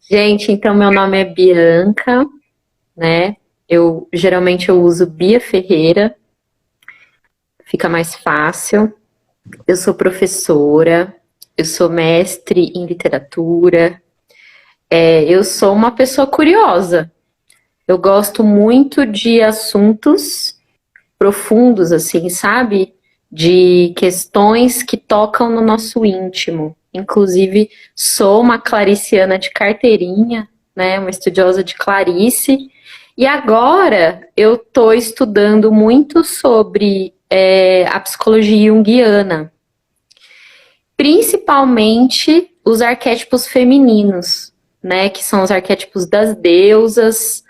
Gente, então meu nome é Bianca, né? Eu geralmente uso Bia Ferreira, fica mais fácil. Eu sou professora, eu sou mestre em literatura, eu sou uma pessoa curiosa. Eu gosto muito de assuntos profundos, assim, sabe? De questões que tocam no nosso íntimo. Inclusive, sou uma clariciana de carteirinha, né? Uma estudiosa de Clarice. E agora eu estou estudando muito sobre a psicologia junguiana, principalmente os arquétipos femininos, né? Que são os arquétipos das deusas.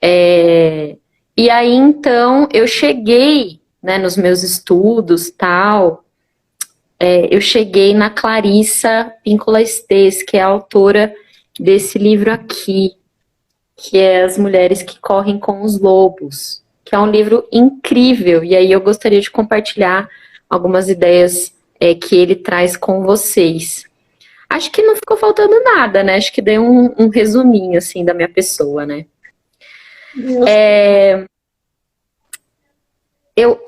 é, E aí, então, eu cheguei, né, nos meus estudos, tal, eu cheguei na Clarissa Píncola Estés, que é a autora desse livro aqui, que é As Mulheres que Correm com os Lobos, que é um livro incrível, e aí eu gostaria de compartilhar algumas ideias que ele traz com vocês. Acho que não ficou faltando nada, né? Acho que dei um resuminho, assim, da minha pessoa, né? Deus.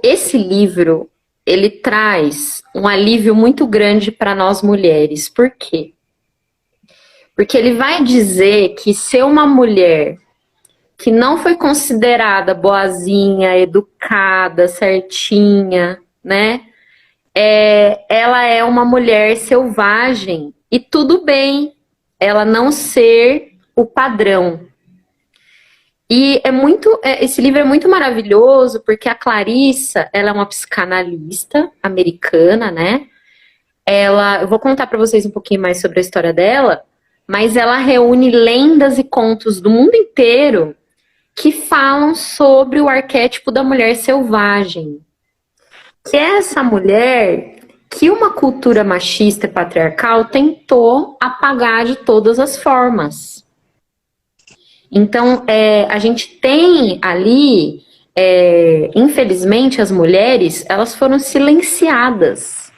Esse livro, ele traz um alívio muito grande para nós mulheres. Por quê? Porque ele vai dizer que ser uma mulher que não foi considerada boazinha, educada, certinha, né? Ela é uma mulher selvagem e tudo bem ela não ser o padrão. E esse livro é muito maravilhoso porque a Clarissa, ela é uma psicanalista americana, né? Eu vou contar para vocês um pouquinho mais sobre a história dela, mas ela reúne lendas e contos do mundo inteiro que falam sobre o arquétipo da mulher selvagem, que é essa mulher que uma cultura machista e patriarcal tentou apagar de todas as formas. Então, a gente tem ali, infelizmente, as mulheres, elas foram silenciadas.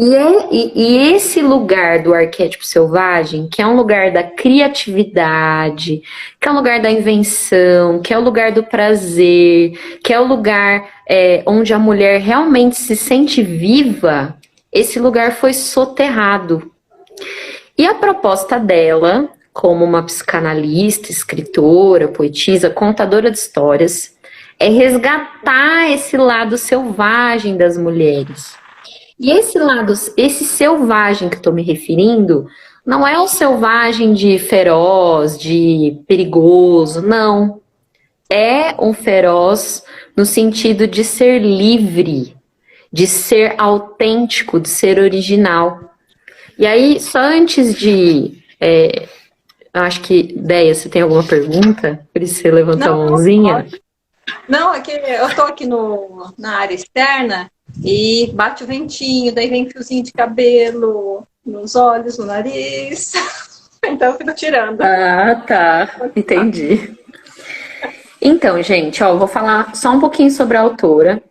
E esse lugar do arquétipo selvagem, que é um lugar da criatividade, que é um lugar da invenção, que é o lugar do prazer, que é o lugar onde a mulher realmente se sente viva, esse lugar foi soterrado. E a proposta dela, como uma psicanalista, escritora, poetisa, contadora de histórias, é resgatar esse lado selvagem das mulheres. E esse selvagem que estou me referindo, não é o selvagem de feroz, de perigoso, não. É um feroz no sentido de ser livre, de ser autêntico, de ser original. E aí, só antes de. Eu acho que, Deia, você tem alguma pergunta? Por isso você levantou a Não, mãozinha. não, é que eu tô aqui na área externa e bate o ventinho, daí vem fiozinho de cabelo nos olhos, no nariz. Então eu fico tirando. Ah, tá. Entendi. Então, gente, ó, eu vou falar só um pouquinho sobre a autora.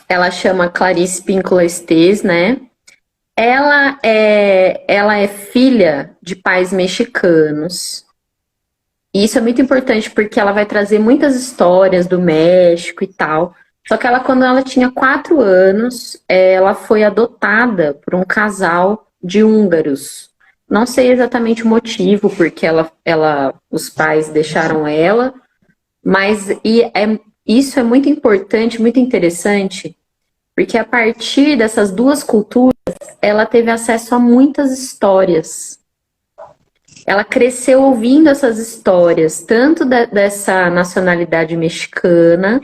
Ela chama Clarice Píncola Estés, né? Ela é filha de pais mexicanos. E isso é muito importante porque ela vai trazer muitas histórias do México e tal. Só que ela, quando ela tinha 4 anos, ela foi adotada por um casal de húngaros. Não sei exatamente o motivo porque os pais deixaram ela, mas isso é muito importante, muito interessante, porque a partir dessas duas culturas, ela teve acesso a muitas histórias. Ela cresceu ouvindo essas histórias, tanto dessa nacionalidade mexicana,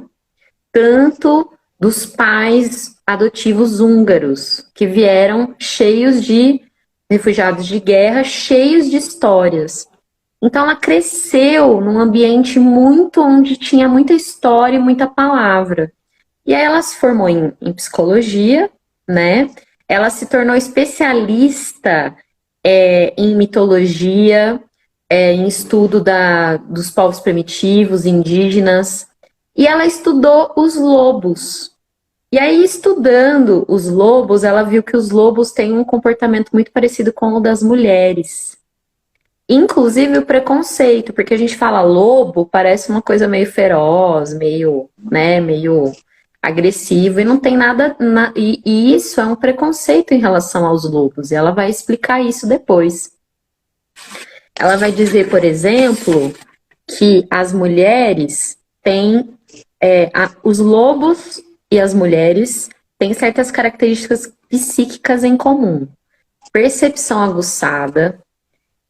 tanto dos pais adotivos húngaros, que vieram cheios de refugiados de guerra, cheios de histórias. Então ela cresceu num ambiente muito onde tinha muita história e muita palavra. E aí ela se formou em psicologia, né? Ela se tornou especialista em mitologia, em estudo dos povos primitivos, indígenas, e ela estudou os lobos. E aí, estudando os lobos, ela viu que os lobos têm um comportamento muito parecido com o das mulheres. Inclusive o preconceito, porque a gente fala lobo, parece uma coisa meio feroz, meio, né, meio agressivo, e não tem nada. E isso é um preconceito em relação aos lobos, e ela vai explicar isso depois. Ela vai dizer, por exemplo, que as mulheres têm. Os lobos e as mulheres têm certas características psíquicas em comum: percepção aguçada,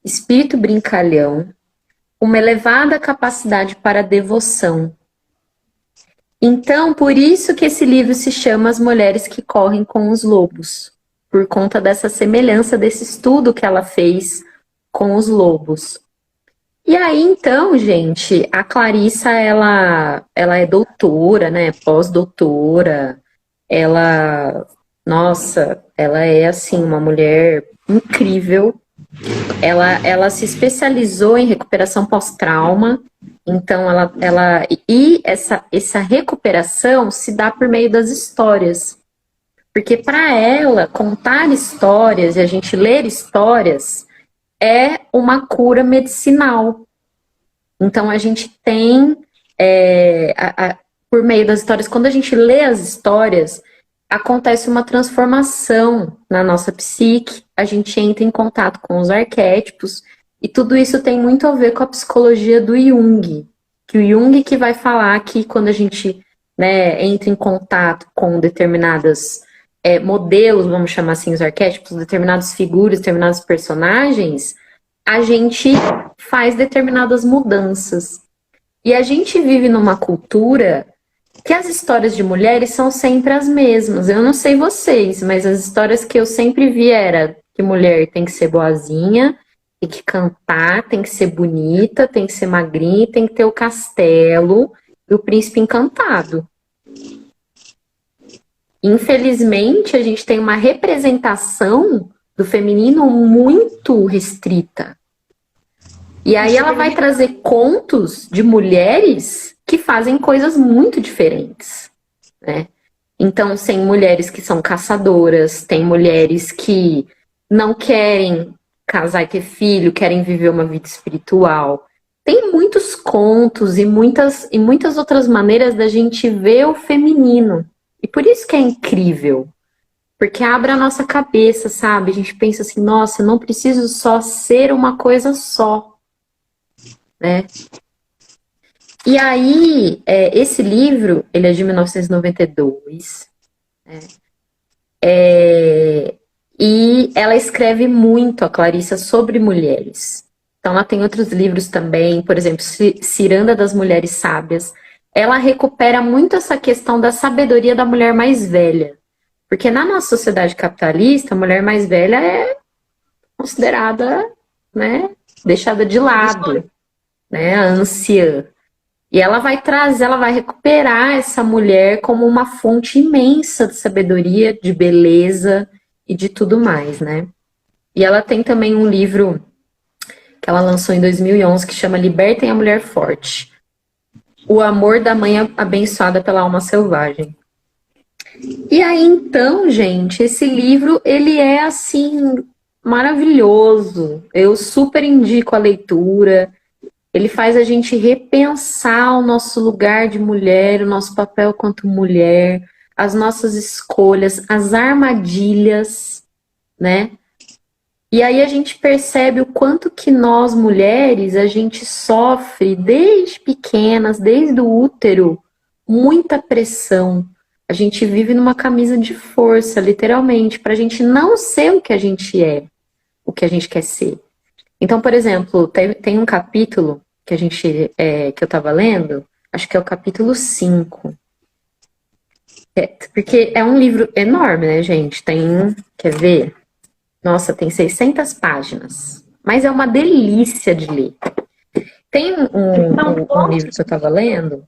espírito brincalhão, uma elevada capacidade para devoção. Então, por isso que esse livro se chama As Mulheres que Correm com os Lobos, por conta dessa semelhança, desse estudo que ela fez com os lobos. E aí, então, gente, a Clarissa, ela é doutora, né, pós-doutora, nossa, ela é, assim, uma mulher incrível. Ela se especializou em recuperação pós-trauma, então essa recuperação se dá por meio das histórias. Porque para ela, contar histórias e a gente ler histórias é uma cura medicinal. Então a gente tem, por meio das histórias, quando a gente lê as histórias, acontece uma transformação na nossa psique, a gente entra em contato com os arquétipos, e tudo isso tem muito a ver com a psicologia do Jung, que o Jung que vai falar que quando a gente, né, entra em contato com determinados modelos, vamos chamar assim, os arquétipos, determinadas figuras, determinados personagens, a gente faz determinadas mudanças. E a gente vive numa cultura que as histórias de mulheres são sempre as mesmas. Eu não sei vocês, mas as histórias que eu sempre vi era que mulher tem que ser boazinha, tem que cantar, tem que ser bonita, tem que ser magrinha, tem que ter o castelo e o príncipe encantado. Infelizmente, a gente tem uma representação do feminino muito restrita. E aí ela vai trazer contos de mulheres que fazem coisas muito diferentes, né? Então, tem mulheres que são caçadoras, tem mulheres que não querem casar e ter filho, querem viver uma vida espiritual. Tem muitos contos e muitas outras maneiras da gente ver o feminino. E por isso que é incrível. Porque abre a nossa cabeça, sabe? A gente pensa assim, nossa, eu não preciso só ser uma coisa só, né? E aí, esse livro, ele é de 1992, né? E ela escreve muito, a Clarissa, sobre mulheres. Então, ela tem outros livros também, por exemplo, Ciranda das Mulheres Sábias. Ela recupera muito essa questão da sabedoria da mulher mais velha. Porque na nossa sociedade capitalista, a mulher mais velha é considerada, né, deixada de lado, né, a anciã. E ela vai trazer, ela vai recuperar essa mulher como uma fonte imensa de sabedoria, de beleza e de tudo mais, né? E ela tem também um livro que ela lançou em 2011 que chama Libertem a Mulher Forte. O amor da mãe abençoada pela alma selvagem. E aí, então, gente, esse livro, ele é, assim, maravilhoso. Eu super indico a leitura. Ele faz a gente repensar o nosso lugar de mulher, o nosso papel quanto mulher, as nossas escolhas, as armadilhas, né? E aí a gente percebe o quanto que nós, mulheres, a gente sofre desde pequenas, desde o útero, muita pressão. A gente vive numa camisa de força, literalmente, para a gente não ser o que a gente é, o que a gente quer ser. Então, por exemplo, tem um capítulo que que eu estava lendo, acho que é o capítulo 5. Porque é um livro enorme, né, gente? Quer ver? Nossa, tem 600 páginas. Mas é uma delícia de ler. Tem um livro que eu estava lendo,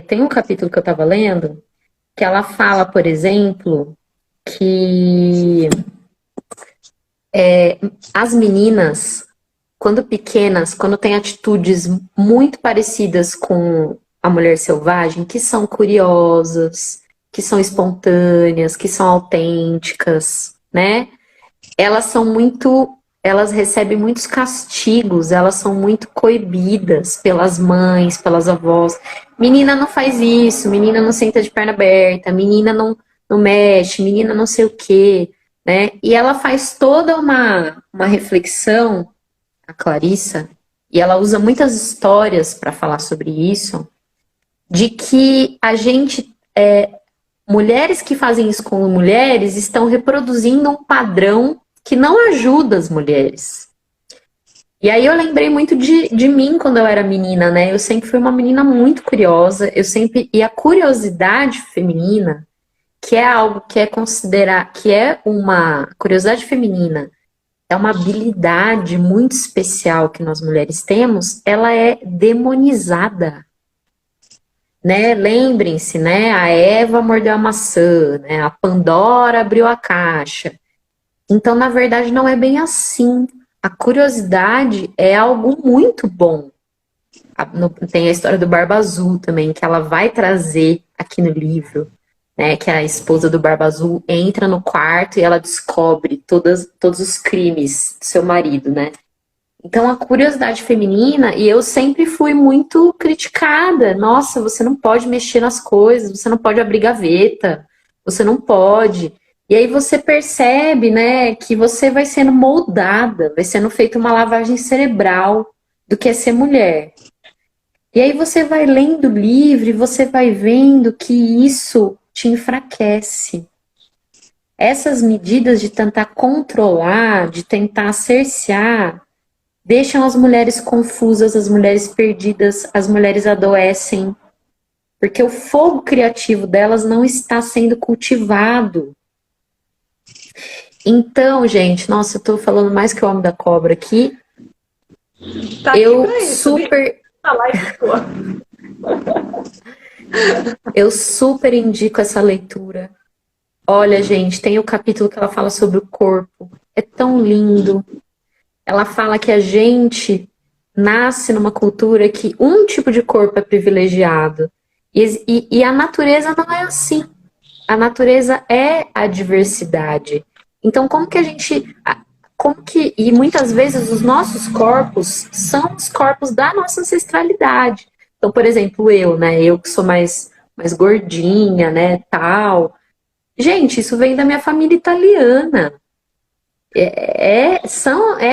tem um capítulo que eu estava lendo, que ela fala, por exemplo, que as meninas, quando pequenas, quando têm atitudes muito parecidas com a mulher selvagem, que são curiosas, que são espontâneas, que são autênticas, né? Elas são muito elas recebem muitos castigos, elas são muito coibidas pelas mães, pelas avós. Menina não faz isso, menina não senta de perna aberta, menina não mexe, menina não sei o quê, né? E ela faz toda uma reflexão, a Clarissa, e ela usa muitas histórias para falar sobre isso, de que a gente, mulheres que fazem isso com mulheres, estão reproduzindo um padrão que não ajuda as mulheres. E aí eu lembrei muito de mim quando eu era menina, né? Eu sempre fui uma menina muito curiosa, e a curiosidade feminina, que é algo que é considerar, que é uma curiosidade feminina, é uma habilidade muito especial que nós mulheres temos, ela é demonizada, né? Lembrem-se, né? A Eva mordeu a maçã, né? A Pandora abriu a caixa. Então, na verdade, não é bem assim. A curiosidade é algo muito bom. Tem a história do Barba Azul também, que ela vai trazer aqui no livro, né? Que a esposa do Barba Azul entra no quarto e ela descobre todos os crimes do seu marido, né? Então, a curiosidade feminina, e eu sempre fui muito criticada. Nossa, você não pode mexer nas coisas, você não pode abrir gaveta, você não pode. E aí você percebe, né, que você vai sendo moldada, vai sendo feita uma lavagem cerebral do que é ser mulher. E aí você vai lendo o livro e você vai vendo que isso te enfraquece. Essas medidas de tentar controlar, de tentar cercear, deixam as mulheres confusas, as mulheres perdidas, as mulheres adoecem, porque o fogo criativo delas não está sendo cultivado. Então, gente, nossa, eu tô falando mais que o Homem da Cobra aqui. Tá aqui Eu pra isso, super, a live ficou. eu super indico essa leitura. Olha, gente, tem o capítulo que ela fala sobre o corpo. É tão lindo. Ela fala que a gente nasce numa cultura que um tipo de corpo é privilegiado. E a natureza não é assim. A natureza é a diversidade. Então, como que a gente. E muitas vezes os nossos corpos são os corpos da nossa ancestralidade. Então, por exemplo, eu, né? Eu que sou mais gordinha, né? Tal. Gente, isso vem da minha família italiana. É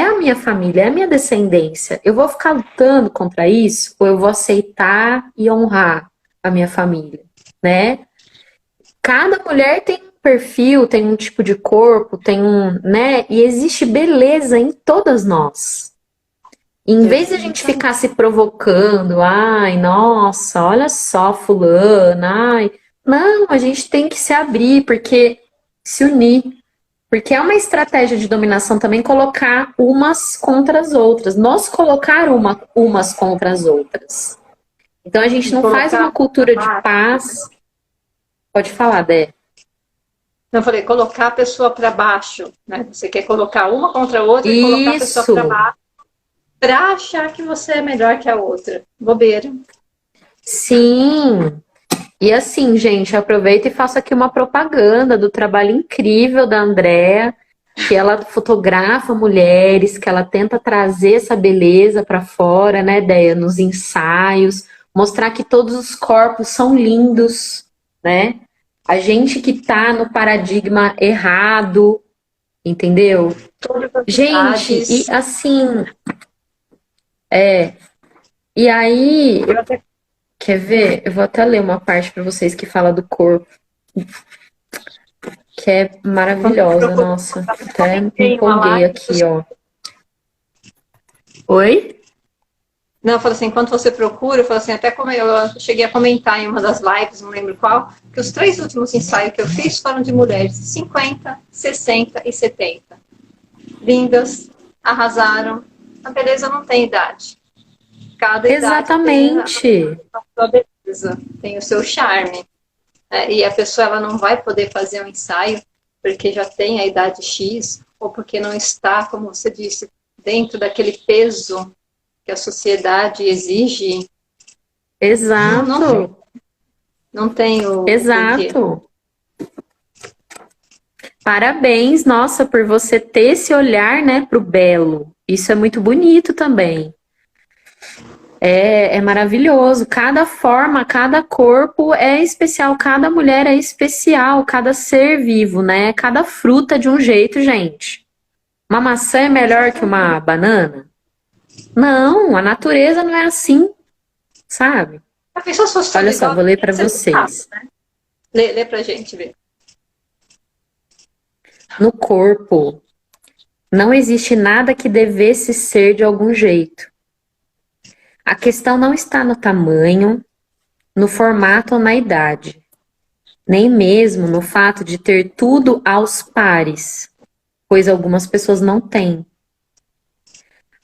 a minha família, é a minha descendência. Eu vou ficar lutando contra isso ou eu vou aceitar e honrar a minha família, né? Cada mulher tem um perfil, tem um tipo de corpo, né? E existe beleza em todas nós. Em vez de a gente ficar se provocando, ai, nossa, olha só fulana, ai. Não, a gente tem que se abrir, porque se unir. Porque é uma estratégia de dominação também colocar umas contra as outras. Nós colocar umas contra as outras. Então a gente não faz uma cultura de paz. Pode falar, Dé. Não, falei, colocar a pessoa para baixo, né? Você quer colocar uma contra a outra e colocar a pessoa para baixo para achar que você é melhor que a outra. Bobeira. Sim. E assim, gente, aproveita e faço aqui uma propaganda do trabalho incrível da Andrea, que ela fotografa mulheres, que ela tenta trazer essa beleza para fora, né, Deia, nos ensaios, mostrar que todos os corpos são lindos, né? A gente que tá no paradigma errado, entendeu? Gente, e assim, e aí, quer ver? Eu vou até ler uma parte para vocês que fala do corpo, que é maravilhosa, nossa. Até me empolguei aqui, ó. Oi? Não, eu falo assim, enquanto você procura, eu falo assim, até como eu cheguei a comentar em uma das lives, não lembro qual, que os 3 últimos ensaios que eu fiz foram de mulheres 50, 60 e 70. Lindas, arrasaram. A beleza não tem idade. Cada Exatamente. idade tem a sua beleza, tem o seu charme. E a pessoa ela não vai poder fazer um ensaio porque já tem a idade X ou porque não está, como você disse, dentro daquele peso que a sociedade exige. Exato. Não tem o Exato. Parabéns, nossa, por você ter esse olhar, né, pro belo. Isso é muito bonito também. É maravilhoso. Cada forma, cada corpo é especial, cada mulher é especial, cada ser vivo, né? Cada fruta de um jeito, gente. Uma maçã é melhor que uma banana? Não, a natureza não é assim, sabe? A pessoa fosse fazer Olha só, igual, vou ler ia para ser muito rápido, vocês. né? Lê pra gente ver. No corpo, não existe nada que devesse ser de algum jeito. A questão não está no tamanho, no formato ou na idade, nem mesmo no fato de ter tudo aos pares, pois algumas pessoas não têm.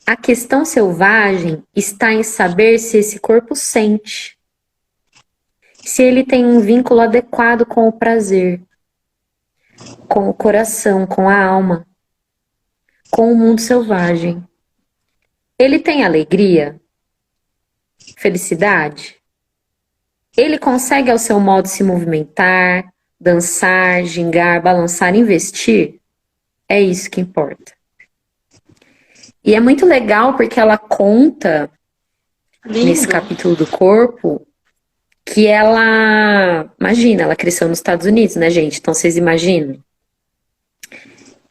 A questão selvagem está em saber se esse corpo sente, se ele tem um vínculo adequado com o prazer, com o coração, com a alma, com o mundo selvagem. Ele tem alegria, felicidade. Ele consegue ao seu modo se movimentar, dançar, gingar, balançar, investir. É isso que importa. E é muito legal porque ela conta, nesse capítulo do corpo, que imagina, ela cresceu nos Estados Unidos, né, gente? Então vocês imaginam.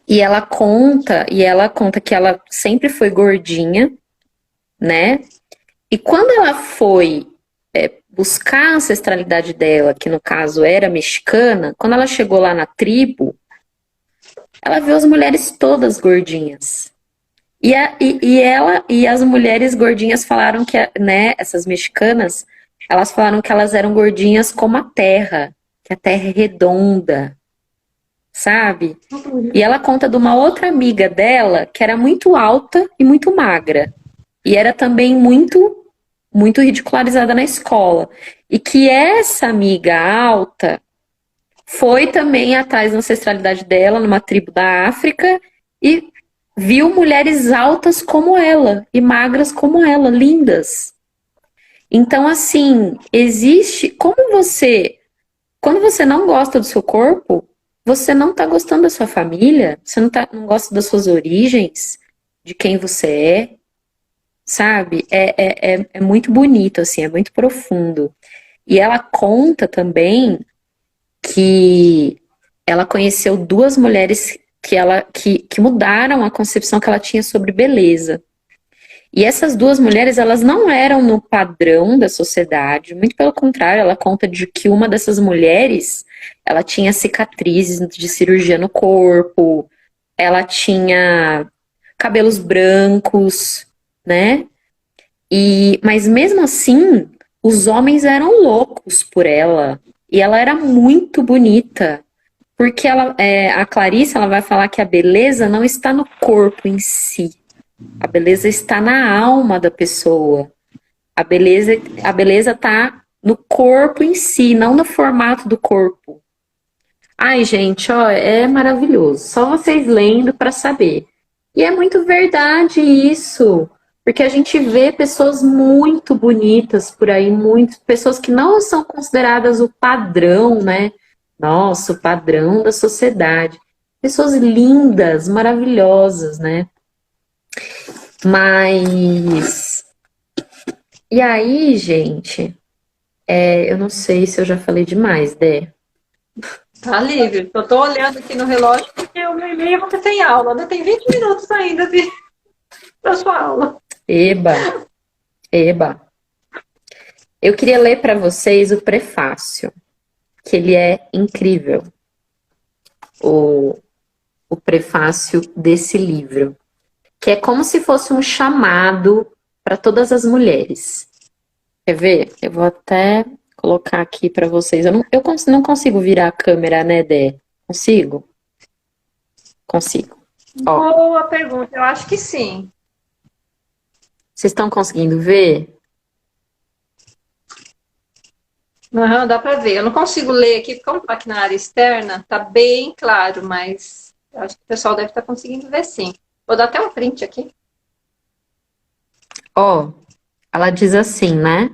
E ela conta que ela sempre foi gordinha, né? E quando ela foi buscar a ancestralidade dela, que no caso era mexicana, quando ela chegou lá na tribo, ela viu as mulheres todas gordinhas. E as mulheres gordinhas falaram que, né, essas mexicanas, elas falaram que elas eram gordinhas como a terra, que a terra é redonda, sabe? E ela conta de uma outra amiga dela que era muito alta e muito magra. E era também muito, muito ridicularizada na escola. E que essa amiga alta foi também atrás da ancestralidade dela, numa tribo da África, e viu mulheres altas como ela, e magras como ela, lindas. Então, assim, existe... Quando você não gosta do seu corpo, você não tá gostando da sua família, você não gosta das suas origens, de quem você é, sabe? É muito bonito, assim, é muito profundo. E ela conta também que ela conheceu duas mulheres que mudaram a concepção que ela tinha sobre beleza. E essas duas mulheres, elas não eram no padrão da sociedade, muito pelo contrário, ela conta de que uma dessas mulheres, ela tinha cicatrizes de cirurgia no corpo, ela tinha cabelos brancos, né? Mas mesmo assim, os homens eram loucos por ela. E ela era muito bonita. Porque a Clarice, ela vai falar que a beleza não está no corpo em si. A beleza está na alma da pessoa. A beleza está no corpo em si, não no formato do corpo. Ai, gente, ó, é maravilhoso. Só vocês lendo para saber. E é muito verdade isso. Porque a gente vê pessoas muito bonitas por aí, pessoas que não são consideradas o padrão, né? Nossa, o padrão da sociedade. Pessoas lindas, maravilhosas, né? Mas. E aí, gente? Eu não sei se eu já falei demais, Dé. Tá livre. Eu tô olhando aqui no relógio porque o meu e-mail você tem aula. Ainda tem 20 minutos ainda da sua aula. Eba, eba. Eu queria ler para vocês o prefácio, que ele é incrível. O prefácio desse livro, que é como se fosse um chamado para todas as mulheres. Quer ver? Eu vou até colocar aqui para vocês. Eu não consigo virar a câmera, né, Dé? Consigo? Consigo. Ó, Boa pergunta. Eu acho que sim. vocês estão conseguindo ver? Uhum, dá para ver. Eu não consigo ler aqui, como tá aqui na área externa, tá bem claro, mas eu acho que o pessoal deve estar conseguindo ver sim. Vou dar até um print aqui. Ó, ela diz assim, né?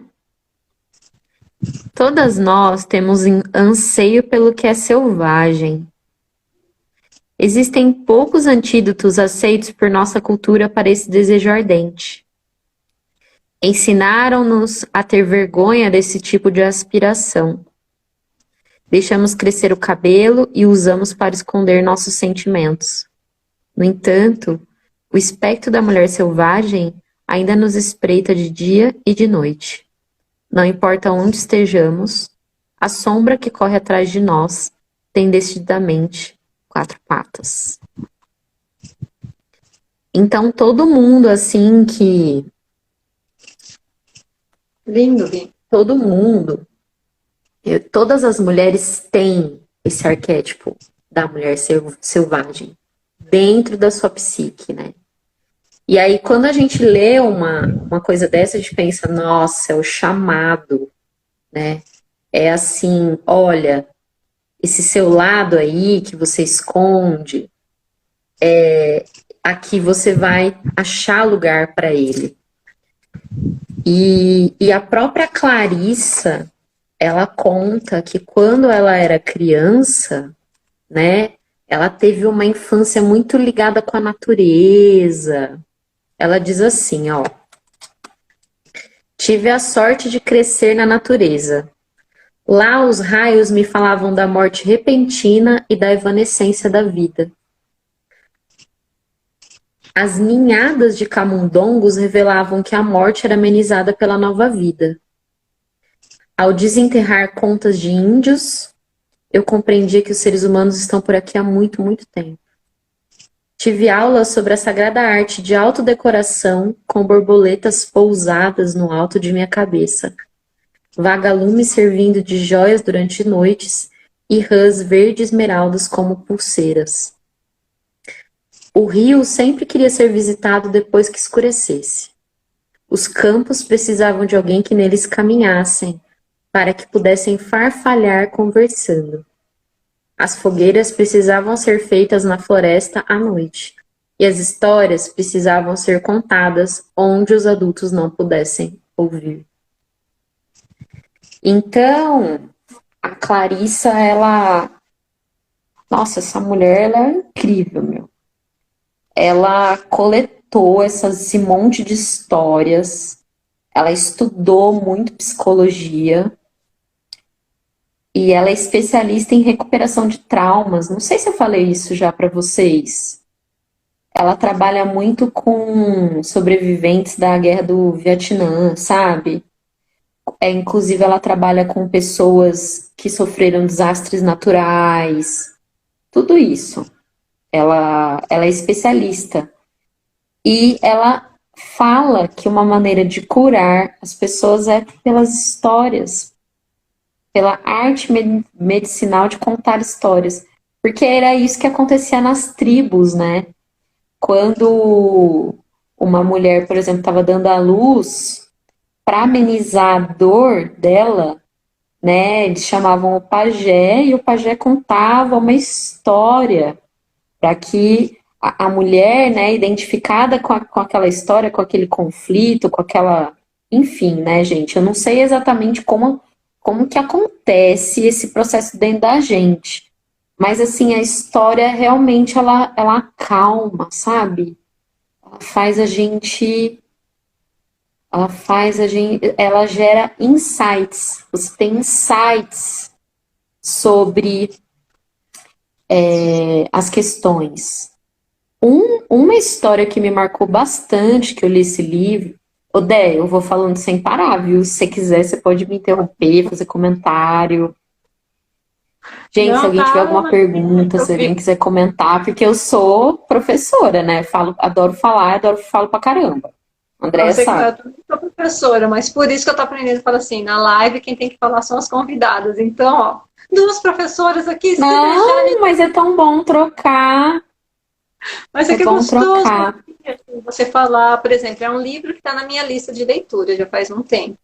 Todas nós temos anseio pelo que é selvagem. Existem poucos antídotos aceitos por nossa cultura para esse desejo ardente. Ensinaram-nos a ter vergonha desse tipo de aspiração. Deixamos crescer o cabelo e usamos para esconder nossos sentimentos. No entanto, o espectro da mulher selvagem ainda nos espreita de dia e de noite. Não importa onde estejamos, a sombra que corre atrás de nós tem decididamente 4 patas. Então, todo mundo, assim, que... Lindo, Gui. Todo mundo, todas as mulheres têm esse arquétipo da mulher selvagem dentro da sua psique, né? E aí, quando a gente lê uma coisa dessa, a gente pensa, nossa, é o chamado, né? É assim, olha, esse seu lado aí que você esconde, aqui você vai achar lugar para ele. E a própria Clarissa, ela conta que quando ela era criança, né, ela teve uma infância muito ligada com a natureza. Ela diz assim, ó: tive a sorte de crescer na natureza. Lá os raios me falavam da morte repentina e da evanescência da vida. As ninhadas de camundongos revelavam que a morte era amenizada pela nova vida. Ao desenterrar contas de índios, eu compreendia que os seres humanos estão por aqui há muito, muito tempo. Tive aulas sobre a sagrada arte de autodecoração com borboletas pousadas no alto de minha cabeça, vagalumes servindo de joias durante noites e rãs verde esmeraldas como pulseiras. O rio sempre queria ser visitado depois que escurecesse. Os campos precisavam de alguém que neles caminhassem, para que pudessem farfalhar conversando. As fogueiras precisavam ser feitas na floresta à noite, e as histórias precisavam ser contadas onde os adultos não pudessem ouvir. Então, a Clarissa, ela... Nossa, essa mulher, ela é incrível, meu. Ela coletou esse monte de histórias, ela estudou muito psicologia, e ela é especialista em recuperação de traumas. Não sei se eu falei isso já para vocês. Ela trabalha muito com sobreviventes da Guerra do Vietnã, sabe? Inclusive, ela trabalha com pessoas que sofreram desastres naturais, tudo isso. Ela é especialista. E ela fala que uma maneira de curar as pessoas é pelas histórias, pela arte medicinal de contar histórias. Porque era isso que acontecia nas tribos, né? Quando uma mulher, por exemplo, estava dando à luz, para amenizar a dor dela, né, eles chamavam o pajé e o pajé contava uma história para que a mulher, né, identificada com aquela história, com aquele conflito, com aquela... Enfim, né, gente, eu não sei exatamente como que acontece esse processo dentro da gente. Mas, assim, a história realmente, ela acalma, sabe? Ela gera insights. Você tem insights sobre as questões. Uma história que me marcou bastante, que eu li esse livro... Odé, eu vou falando sem parar, viu? Se você quiser, você pode me interromper, fazer comentário. Gente, Não, se alguém tiver alguma calma. pergunta, se alguém quiser comentar, porque eu sou professora, né? Adoro falar, falo pra caramba. Andréia Eu sei que sabe. eu sou professora, mas por isso que eu tô aprendendo a falar assim, na live quem tem que falar são as convidadas. Então, ó, duas professoras aqui, se deixarem... Não, mas é tão bom trocar. Mas É é que é bom gostoso trocar. você falar, por exemplo, é um livro que está na minha lista de leitura já faz um tempo.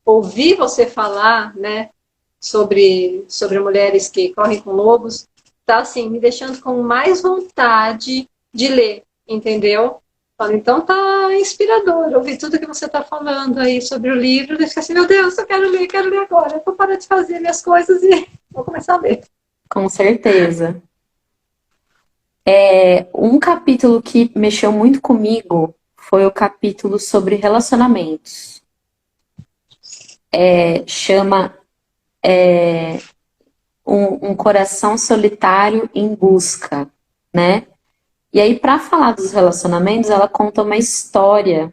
Ouvir você falar, né, sobre mulheres que correm com lobos, tá assim, me deixando com mais vontade de ler, entendeu? Falo, então tá inspirador ouvir tudo que você tá falando aí sobre o livro, e ficar assim, meu Deus, eu quero ler agora, eu vou parar de fazer minhas coisas e vou começar a ler. Com certeza. Um capítulo que mexeu muito comigo foi o capítulo sobre relacionamentos. Chama um coração solitário em busca, né? E aí, para falar dos relacionamentos, ela conta uma história,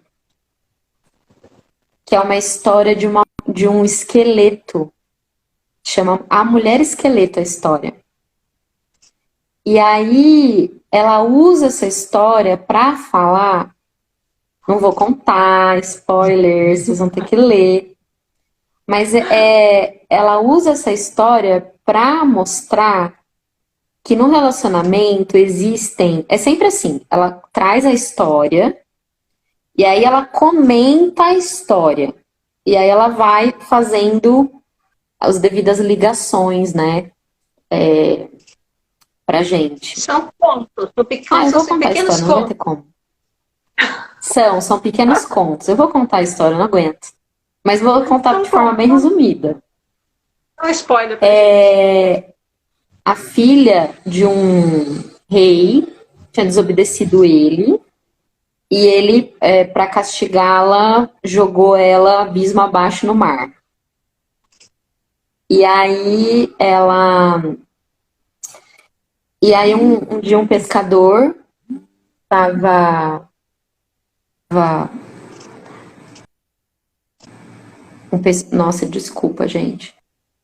que é uma história de um esqueleto. Chama A Mulher Esqueleto a história. E aí, ela usa essa história para falar. Não vou contar, spoilers, vocês vão ter que ler. Mas ela usa essa história para mostrar que no relacionamento existem. É sempre assim: ela traz a história, e aí ela comenta a história. E aí ela vai fazendo as devidas ligações, né? Pra gente. São contos, Eu vou são contar a pequenos história, não vai ter contos. como. São pequenos contos. Eu vou contar a história, eu não aguento. Mas vou contar Então, de forma bem resumida. um spoiler pra gente. A filha de um rei tinha desobedecido ele, e ele, para castigá-la, jogou ela abismo abaixo no mar. E aí um dia um pescador estava nossa, desculpa, gente.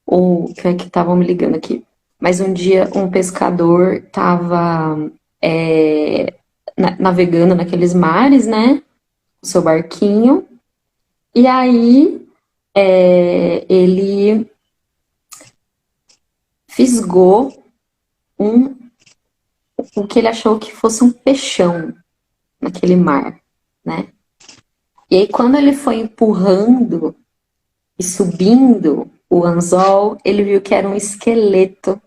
O que é que estavam me ligando aqui? Mas um dia um pescador estava navegando naqueles mares, né? Com seu barquinho. E aí ele fisgou o que ele achou que fosse um peixão naquele mar, né? E aí quando ele foi empurrando e subindo o anzol, ele viu que era um esqueleto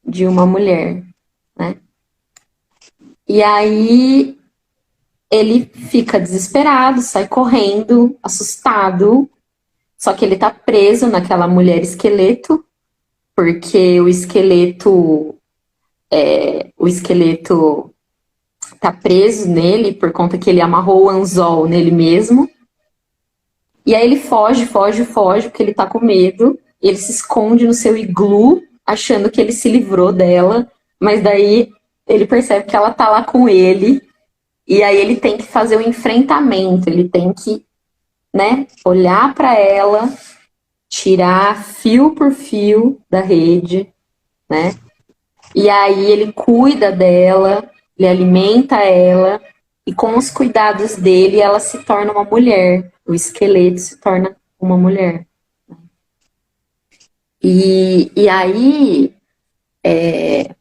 de uma mulher, né? E aí ele fica desesperado, sai correndo, assustado, só que ele tá preso naquela mulher esqueleto, porque o esqueleto tá preso nele por conta que ele amarrou o anzol nele mesmo. E aí ele foge, porque ele tá com medo. Ele se esconde no seu iglu, achando que ele se livrou dela, mas daí ele percebe que ela tá lá com ele. E aí ele tem que fazer o enfrentamento, ele tem que, né, olhar para ela, tirar fio por fio da rede, né? E aí ele cuida dela, ele alimenta ela, e com os cuidados dele, ela se torna uma mulher. O esqueleto se torna uma mulher. E aí é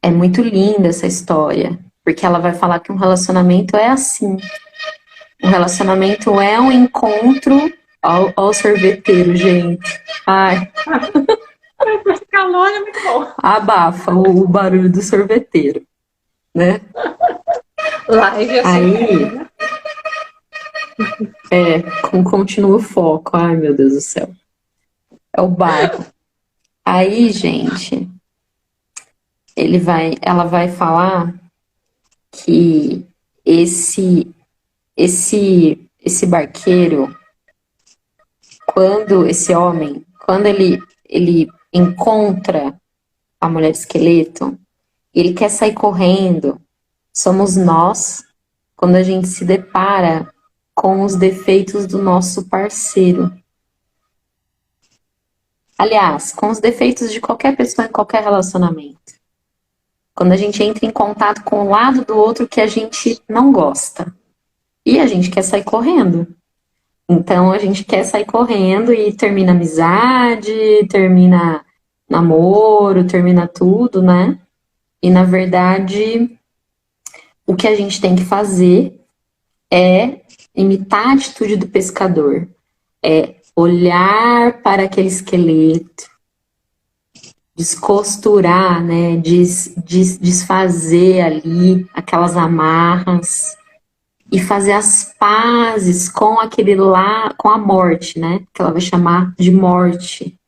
muito linda essa história, porque ela vai falar que um relacionamento é assim. Um relacionamento é um encontro ao sorveteiro, gente. Ai, Esse calor é muito bom. abafa o barulho do sorveteiro, né? Live assim. Aí, continua o foco. Ai, meu Deus do céu. É o bairro. Aí, gente, ela vai falar que esse barqueiro, quando ele encontra a mulher esqueleto, ele quer sair correndo. Somos nós quando a gente se depara com os defeitos do nosso parceiro. Aliás, com os defeitos de qualquer pessoa em qualquer relacionamento. Quando a gente entra em contato com o lado do outro que a gente não gosta. E a gente quer sair correndo. Então a gente quer sair correndo e termina amizade, termina namoro, termina tudo, né? E na verdade, o que a gente tem que fazer é imitar a atitude do pescador. É olhar para aquele esqueleto, descosturar, né? Desfazer ali aquelas amarras e fazer as pazes com com a morte, né? Que ela vai chamar de morte.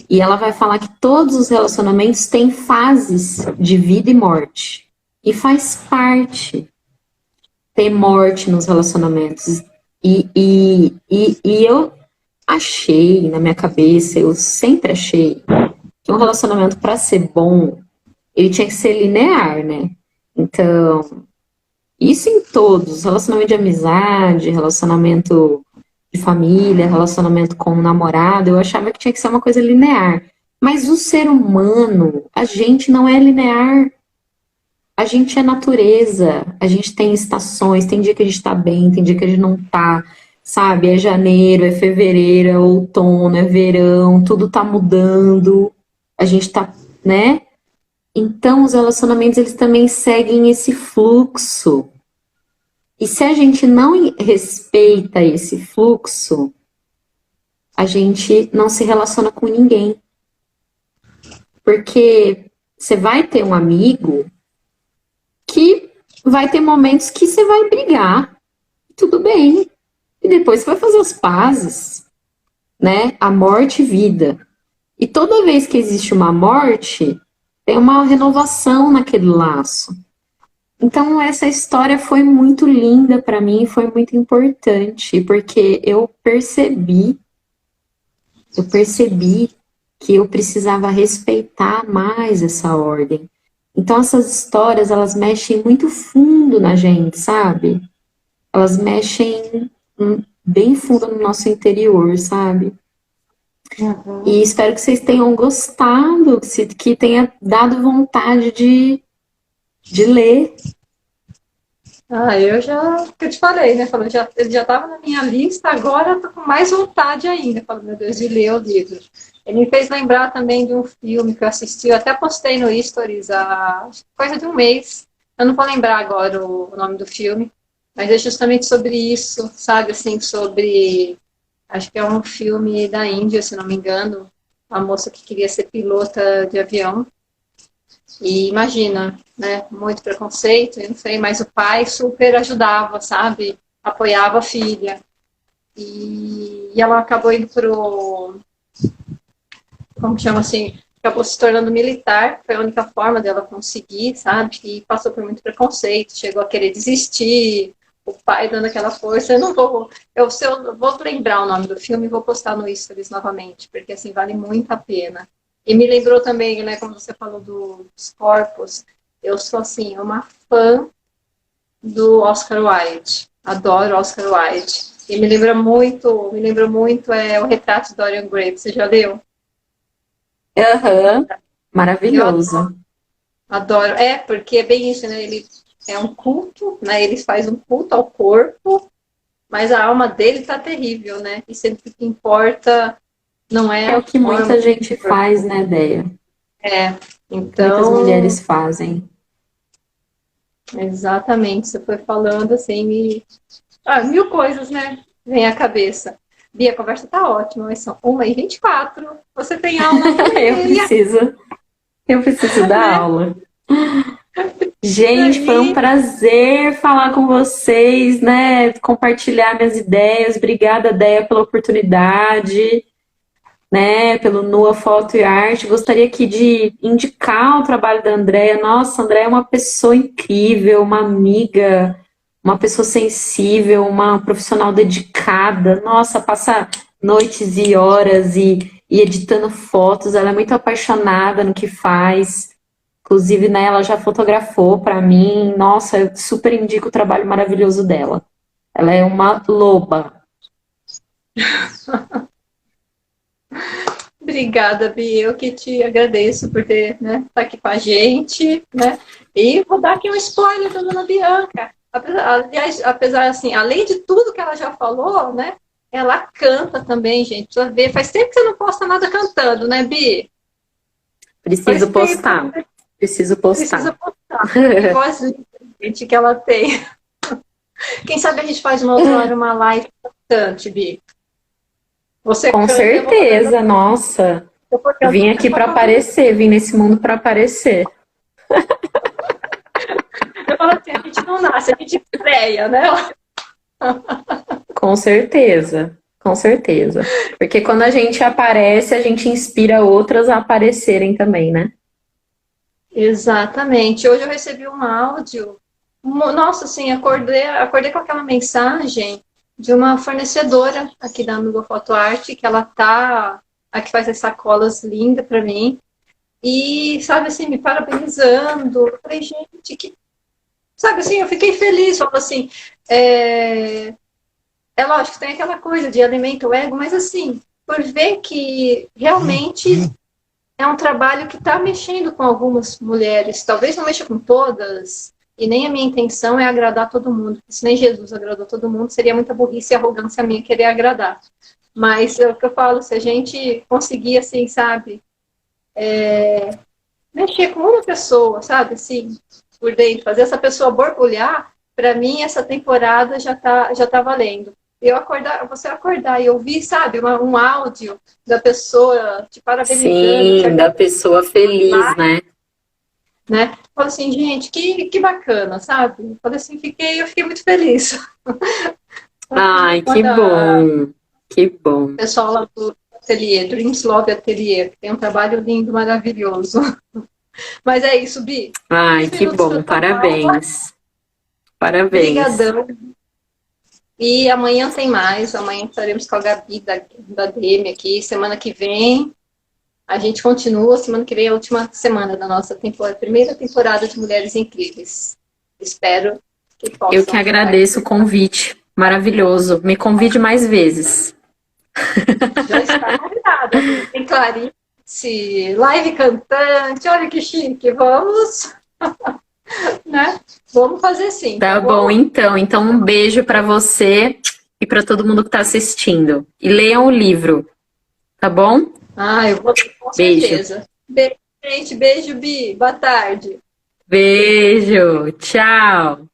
E ela vai falar que todos os relacionamentos têm fases de vida e morte. E faz parte ter morte nos relacionamentos. E eu achei, na minha cabeça, eu sempre achei que um relacionamento, para ser bom, ele tinha que ser linear, né? Então, isso em todos, relacionamento de amizade, relacionamento de família, relacionamento com um namorado, eu achava que tinha que ser uma coisa linear. Mas o ser humano, a gente não é linear. A gente é natureza, a gente tem estações, tem dia que a gente tá bem, tem dia que a gente não tá, sabe? É janeiro, é fevereiro, é outono, é verão, tudo tá mudando, a gente tá, né? Então, os relacionamentos, eles também seguem esse fluxo. E se a gente não respeita esse fluxo, a gente não se relaciona com ninguém. Porque você vai ter um amigo que vai ter momentos que você vai brigar, tudo bem. E depois você vai fazer as pazes, né? A morte e vida. E toda vez que existe uma morte, tem uma renovação naquele laço. Então, essa história foi muito linda para mim, foi muito importante, porque eu percebi que eu precisava respeitar mais essa ordem. Então, essas histórias, elas mexem muito fundo na gente, sabe? Elas mexem bem fundo no nosso interior, sabe? Uhum. E espero que vocês tenham gostado, que tenha dado vontade de ler. Eu já, que eu te falei, né? Falando, ele já estava na minha lista, agora eu tô com mais vontade ainda. Falando, meu Deus, de ler o livro. Ele me fez lembrar também de um filme que eu assisti, eu até postei no Stories há coisa de um mês. Eu não vou lembrar agora o nome do filme, mas é justamente sobre isso, sabe? Assim, sobre. Acho que é um filme da Índia, se não me engano. A moça que queria ser pilota de avião. E imagina, né? Muito preconceito, eu não sei, mas o pai super ajudava, sabe? Apoiava a filha. E ela acabou indo pro. Como chama assim? Acabou se tornando militar, foi a única forma dela conseguir, sabe? E passou por muito preconceito, chegou a querer desistir, o pai dando aquela força. Eu não vou. Eu vou lembrar o nome do filme e vou postar no Stories novamente, porque assim vale muito a pena. E me lembrou também, né, como você falou dos corpos, eu sou assim, uma fã do Oscar Wilde. Adoro Oscar Wilde. E me lembra muito o Retrato de Dorian Gray. Você já leu? Aham, Eu maravilhoso. adoro. É, porque é bem isso, né? Ele é um culto, né? Ele faz um culto ao corpo, mas a alma dele tá terrível, né? E sempre que importa não É é o que a forma muita do gente faz, corpo. né, Deia? É. Muitas Então, mulheres fazem. exatamente, você foi falando assim, mil coisas, né? Vem à cabeça. Bia, a conversa tá ótima, mas são 1h24. Você tem aula Eu 1h30, preciso, eu preciso dar né? aula. Gente, foi um Daí, prazer falar com vocês, né? Compartilhar minhas ideias. Obrigada, Déia, pela oportunidade, né? Pelo Nua Foto e Arte. Gostaria aqui de indicar o trabalho da Andréia. Nossa, a Andréia é uma pessoa incrível, uma amiga, uma pessoa sensível, uma profissional dedicada. Nossa, passa noites e horas e editando fotos. Ela é muito apaixonada no que faz. Inclusive, né, ela já fotografou para mim. Nossa, eu super indico o trabalho maravilhoso dela. Ela é uma loba. obrigada, Bia. Eu que te agradeço por ter, né, tá aqui com a gente, né? E vou dar aqui um spoiler da Dona Bianca. Aliás, apesar assim, além de tudo que ela já falou, né? Ela canta também, gente. Precisa ver. Faz tempo que você não posta nada cantando, né, Bi? Faz Preciso tempo, postar. né? Preciso Precisa postar. postar. Que voz linda, gente, que ela tem. Quem sabe a gente faz uma outra hora uma live cantante, Bi. Você Com canta e eu vou fazendo. certeza, nossa. Eu vou Vim cantando, você aqui vai para fazendo. aparecer, vim nesse mundo para aparecer. Eu falo assim, a gente não nasce, a gente estreia, né? Com certeza. Com certeza. Porque quando a gente aparece, a gente inspira outras a aparecerem também, né? Exatamente. Hoje eu recebi um áudio. Nossa, assim, acordei com aquela mensagem de uma fornecedora aqui da Amigo Foto Arte, que ela tá, a que faz as sacolas lindas para mim. E, sabe assim, me parabenizando. Eu falei, gente, que. Sabe assim, eu fiquei feliz. Falou assim, é lógico, tem aquela coisa de alimenta o ego, mas assim, por ver que realmente é um trabalho que está mexendo com algumas mulheres, talvez não mexa com todas, e nem a minha intenção é agradar todo mundo, porque se nem Jesus agradou todo mundo, seria muita burrice e arrogância minha querer agradar. Mas é o que eu falo, se a gente conseguir, assim, sabe, mexer com uma pessoa, sabe, assim, por dentro, fazer essa pessoa borbulhar, para mim essa temporada já tá valendo. Você acordar e ouvir, sabe, um áudio da pessoa te parabenizando, te Sim, da pessoa feliz, né? né? Falei assim, gente, que bacana, sabe? Falei assim, eu fiquei muito feliz. Ai, que Quando a bom, que bom. pessoal lá do ateliê, Dreams Love Ateliê, que tem um trabalho lindo, maravilhoso. Mas é isso, Bi. Ai, 15 que minutos para bom, eu tomar aula. parabéns. Parabéns. Brigadão. E amanhã tem mais. Amanhã estaremos com a Gabi da DM aqui. Semana que vem a gente continua. Semana que vem é a última semana da nossa primeira temporada de Mulheres Incríveis. Espero que Eu que possam agradeço o participar. convite. Maravilhoso. Me convide mais vezes. Já está convidada. Tem Clarice, live cantante. Olha que chique. Vamos, né? Vamos fazer sim, tá Tá bom, bom? então. Então, um beijo para você e para todo mundo que está assistindo. E leiam o livro, tá bom? Ah, eu vou com Beijo. certeza. Beijo, gente. Beijo, Bi. Boa tarde. Beijo. Tchau.